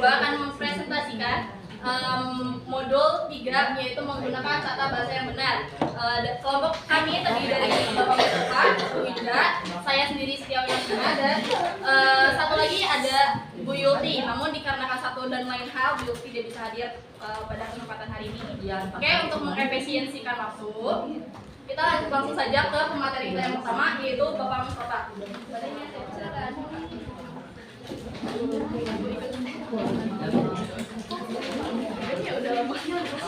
kedua akan mempresentasikan modul 3, yaitu menggunakan tata bahasa yang benar. Kelompok kami terdiri dari Bapak Mustafa, Bu Indra, saya sendiri Setiawijaya, dan satu lagi ada Bu Yulti. Namun dikarenakan satu dan lain hal, Bu Yulti tidak bisa hadir pada kesempatan hari ini. Oke, untuk mengefisiensikan waktu, kita langsung saja ke pemateri kita yang pertama, yaitu Bapak Mustafa.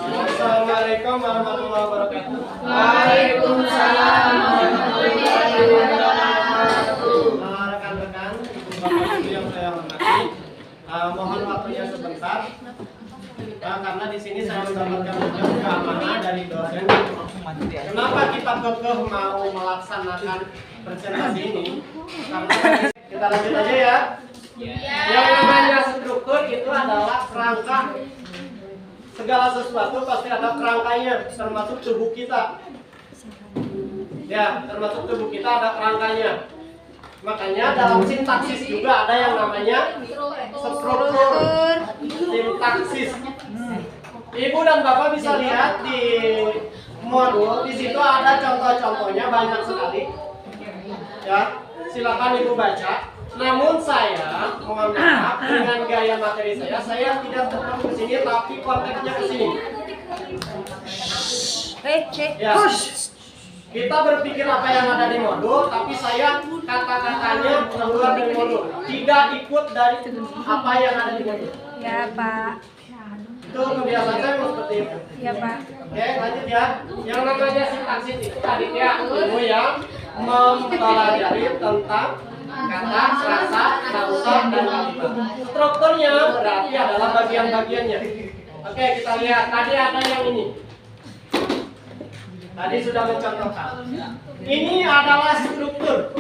Assalamualaikum warahmatullahi wabarakatuh. Waalaikumsalam warahmatullahi wabarakatuh. Rekan-rekan, Bapak Ibu yang saya hormati, mohon waktunya sebentar. Karena di sini saya mendapatkan tugas keamanan dari dosen. Kenapa kita kekeh mau melaksanakan presentasi ini? Karena kita lanjut aja ya. Yang namanya struktur itu adalah kerangka. Segala sesuatu pasti ada kerangkanya, termasuk tubuh kita. Ya, termasuk tubuh kita ada kerangkanya. Makanya dalam sintaksis juga ada yang namanya struktur. Sintaksis. Ibu dan Bapak bisa lihat di modul, di situ ada contoh-contohnya banyak sekali. Ya, silakan Ibu baca. Namun saya mohon maaf dengan gaya materi saya tidak tetap ke sini, tapi konteksnya ke sini. Ya. Kita berpikir apa yang ada di modul, tapi saya kata-katanya keluar dari modul, tidak ikut dari apa yang ada di modul. Ya, Pak. Itu kebiasaan saya seperti itu. Ya, Pak. Oke, lanjut ya. Yang namanya sintaksis itu tadi ya ilmu yang mempelajari tentang kata, frasa, klausa, dan kalimat. Strukturnya berarti adalah bagian-bagiannya. Oke, kita lihat. Tadi ada yang ini. Tadi sudah mencontohkan. Ini adalah struktur.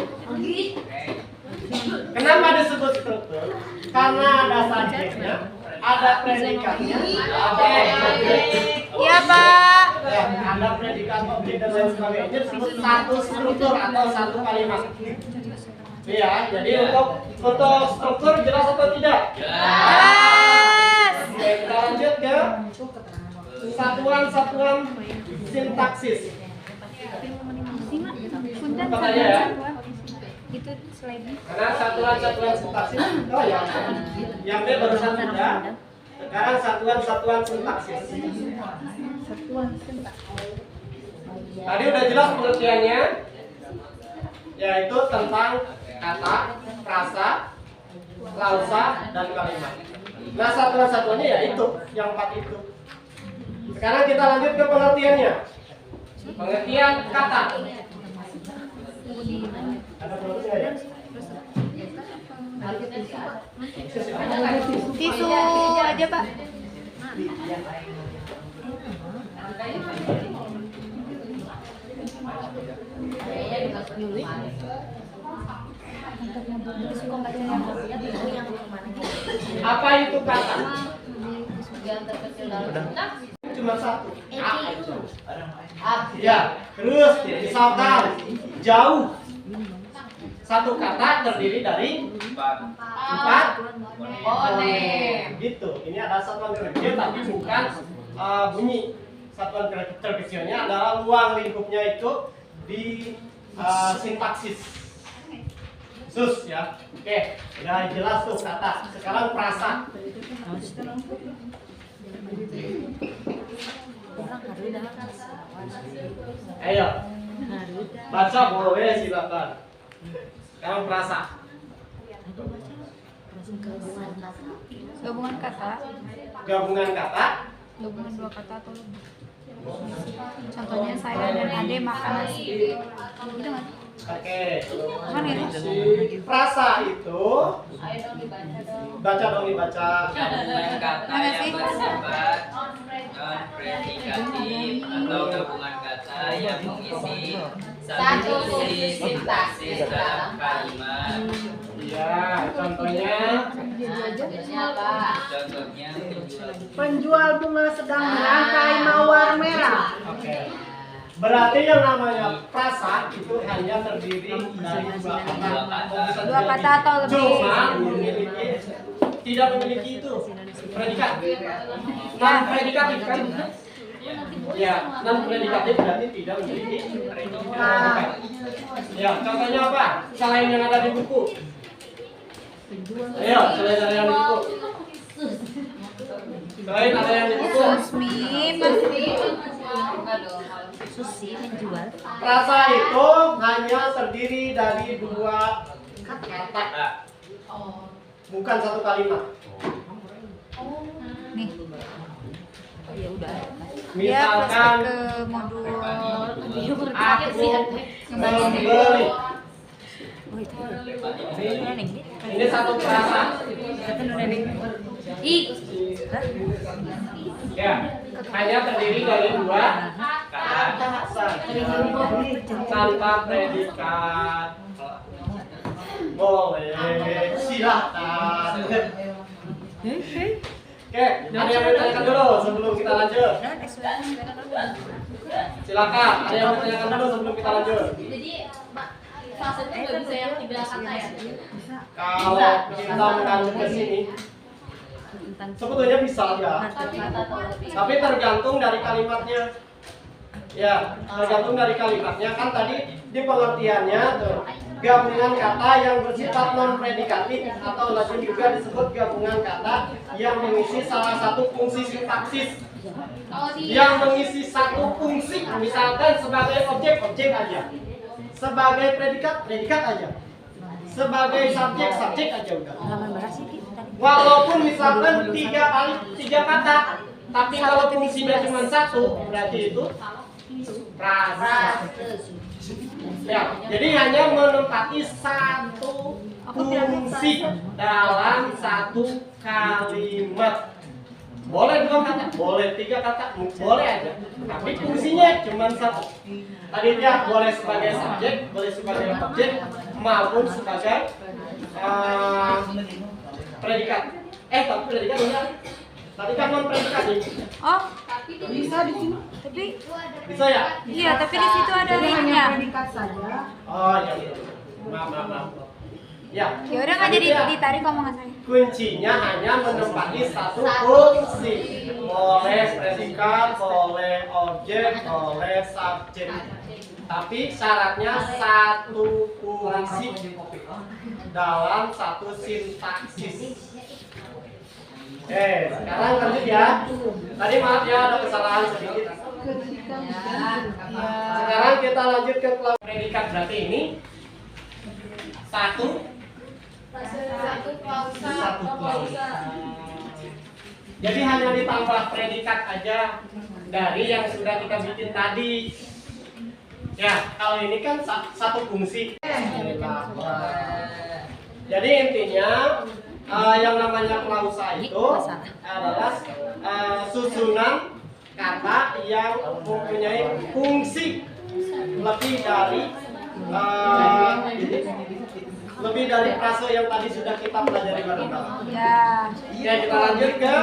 Kenapa disebut struktur? Karena ada subjeknya, ada predikatnya, ada objek. Ya, Pak. Ya, ada predikat, objek, dan lain sebagainya. Disebut satu struktur atau satu kalimat. Iya, jadi untuk struktur jelas atau tidak? Jelas. Oke, kita lanjut ke satuan-satuan sintaksis. Punten Apa aja ya? itu slide. Karena satuan-satuan sintaksis itu yang B barusan sudah. Sekarang satuan-satuan sintaksis. Satuan sintaksis. Tadi udah jelas pengertiannya, yaitu tentang kata, frasa, klausa, dan kalimat. Nah, satuan-satuannya ya itu, yang 4 itu. Sekarang kita lanjut ke pengertiannya. Pengertian kata. Ada pengertian ya? Tisu aja, Pak. Apa itu kata? Cuma satu. Ya, terus misalkan jauh. Satu kata terdiri dari 4 fonem. Gitu. Ini ada satuan kerja tapi bukan bunyi. Satuan kerjanya adalah ruang lingkupnya itu di sintaksis. Sus ya. Oke, udah jelas tuh kata. Sekarang frasa. Ayo. Baca boleh silakan. Sekarang frasa. Gabungan kata. Gabungan kata. Gabungan 2 kata atau lebih. Contohnya saya dan Ade makan nasi. Gitu kan? Oke. Kan gitu? Frasa itu baca dong dibaca. Gabungan kata yang bersifat non-predikatif atau gabungan kata yang mengisi satu isi sintaksis dalam kalimat. Iya, contohnya Contohnya Penjual bunga sedang merangkai mawar merah. oke. Berarti yang namanya frasa itu hanya terdiri dari 2 kata. 2 kata atau lebih. Cuma tidak memiliki itu. predikat. Non predikatif kan? Ya, non predikatif berarti tidak menjadi predikat. Ya, contohnya apa? Selain yang ada di buku. Ayo, selain ada yang di buku. Selain ada yang di buku. Susi menjual. Frasa itu hanya terdiri dari dua kata, bukan satu kalimat. Nih. Oh ya udah. Misalkan ke modul aku membeli. Oh itu. Ini satu frasa. Ya, hanya terdiri dari dua kata tanpa predikat. Boleh, silakan. Oke, ada yang mau ditanyakan dulu sebelum kita lanjut? Silakan, ada yang mau ditanyakan dulu sebelum kita lanjut? Jadi fase itu nggak bisa yang 3 kata ya? Kalau kita mengalir ke sini, sebetulnya bisa ya, tapi tergantung dari kalimatnya. Ya, tergantung dari kalimatnya. Kan tadi di pengertiannya tuh, gabungan kata yang bersifat non predikatif atau lazim juga disebut gabungan kata yang mengisi salah satu fungsi sintaksis. Yang mengisi satu fungsi, misalkan sebagai objek aja, sebagai predikat aja, sebagai subjek aja udah. Walaupun misalkan tiga kata, tapi kalau fungsinya cuma satu, berarti itu frasa. Ya, jadi hanya menempati satu fungsi dalam satu kalimat. Boleh 2 kata, boleh 3 kata, boleh aja. Tapi fungsinya cuma satu. Tadinya boleh sebagai subjek, boleh sebagai objek, maupun sebagai predikat. Tapi predikat enggak. Tadi kan non predikat nih. Oh, Bisa di sini. tapi Bisa ya? iya, tapi di situ ada Jadi hanya linknya. predikat saja. Oh iya. Maaf. Ya. Ya udah nggak jadi ditarik omongan saya. Kuncinya hanya menempati satu fungsi. Boleh predikat, boleh objek, boleh subjek. Tapi syaratnya satu fungsi dalam satu sintaksis. Sekarang lanjut ya. Tadi maaf ya ada kesalahan sedikit. Sekarang kita lanjut ke predikat. Berarti ini satu klausa. Jadi hanya ditambah predikat aja dari yang sudah kita bikin tadi. Ya, kalau ini kan satu fungsi. Jadi intinya yang namanya klausa itu adalah susunan kata yang mempunyai fungsi lebih dari frase yang tadi sudah kita pelajari bareng-bareng. Ya. Ya, kita lanjut ke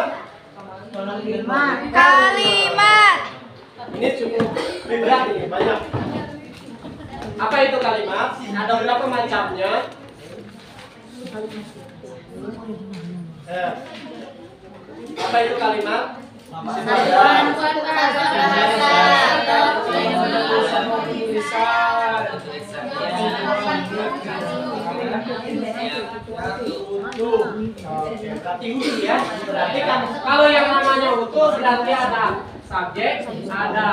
Kalimat. ini cukup berat ini, banyak. Apa itu kalimat? Ada berapa macamnya? Apa itu kalimat? Berarti utuh ya. Berarti kan kalau yang namanya utuh berarti ada subjek, ada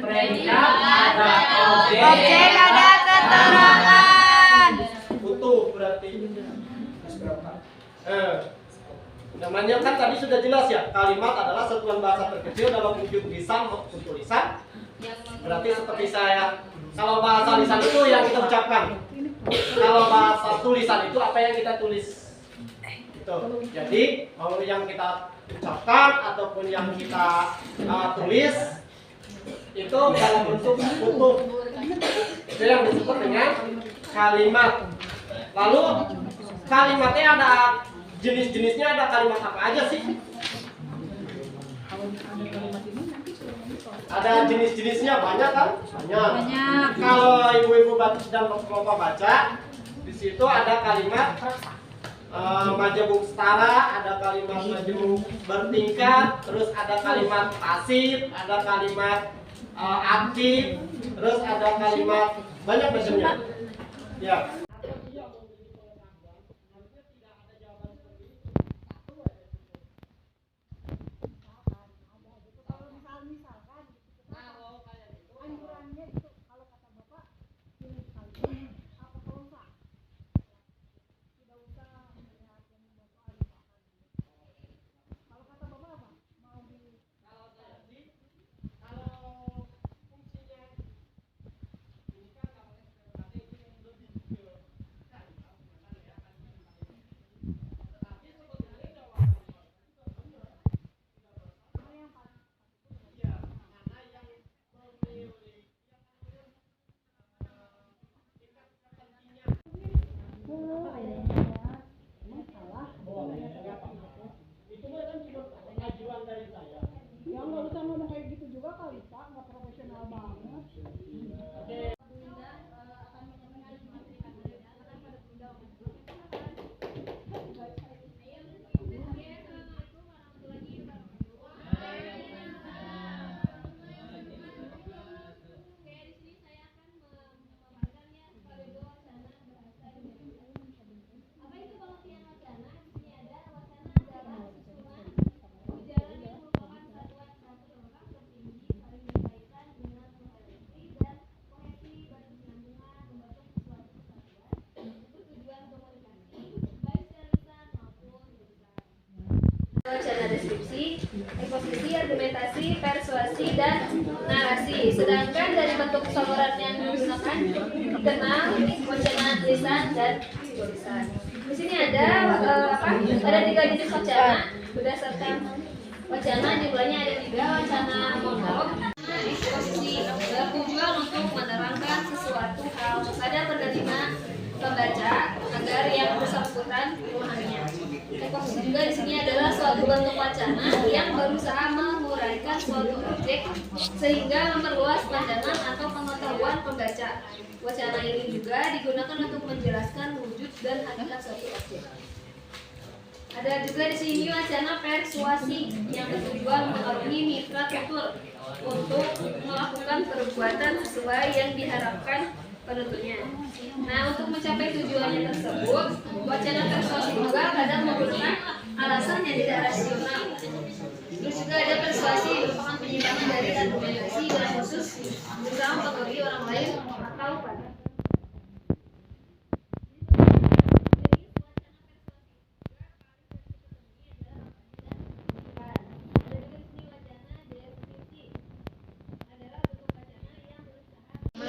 predikat, ada objek, Ada keterangan. utuh berarti. Namanya kan tadi sudah jelas ya, kalimat adalah satuan bahasa terkecil dalam wujud lisan maupun tulisan. Berarti seperti saya, kalau bahasa lisan itu yang kita ucapkan, kalau bahasa tulisan itu apa yang kita tulis. Itu. Jadi mau yang kita ucapkan ataupun yang kita tulis itu dalam bentuk utuh. Itu yang disebut dengan kalimat. Lalu kalimatnya ada jenis-jenisnya, ada kalimat apa aja sih? Ada jenis-jenisnya banyak kan? Banyak. Kalau ibu-ibu sedang bapak baca, di situ ada kalimat majemuk setara, ada kalimat majemuk bertingkat, terus ada kalimat pasif, ada kalimat aktif, terus ada kalimat banyak macamnya. Ya. Wacana deskripsi, eksposisi, argumentasi, persuasi, dan narasi. Sedangkan dari bentuk saluran yang digunakan dikenal wacana lisan dan tulisan. Di sini ada ada 3 jenis wacana berdasarkan wacana, jumlahnya ada 3. Wacana monolog, eksposisi bertujuan untuk menerangkan sesuatu hal kepada penerima pembaca agar yang bersangkutan memahaminya. Eksposisi juga di sini adalah suatu bentuk wacana yang berusaha menguraikan suatu objek sehingga memperluas pandangan atau pengetahuan pembaca. Wacana ini juga digunakan untuk menjelaskan wujud dan hakikat suatu objek. Ada juga di sini wacana persuasi yang bertujuan mengaruhi mitra tutur untuk melakukan perbuatan sesuai yang diharapkan penuturnya. Nah, untuk mencapai tujuannya tersebut, wacana persuasi juga kadang menggunakan alasan yang tidak rasional. Terus juga ada persuasi merupakan penyimpangan dari argumentasi dan khusus juga mempengaruhi orang lain atau pada.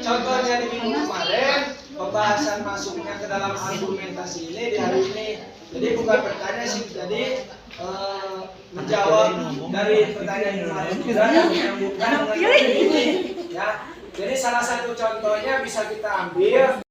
Contohnya di minggu kemarin, pembahasan masuknya ke dalam argumentasi ini di hari ini. Jadi bukan bertanya sih, jadi menjawab dari pertanyaan kemarin juga yang bukan mengenai ini. Ya, jadi salah satu contohnya bisa kita ambil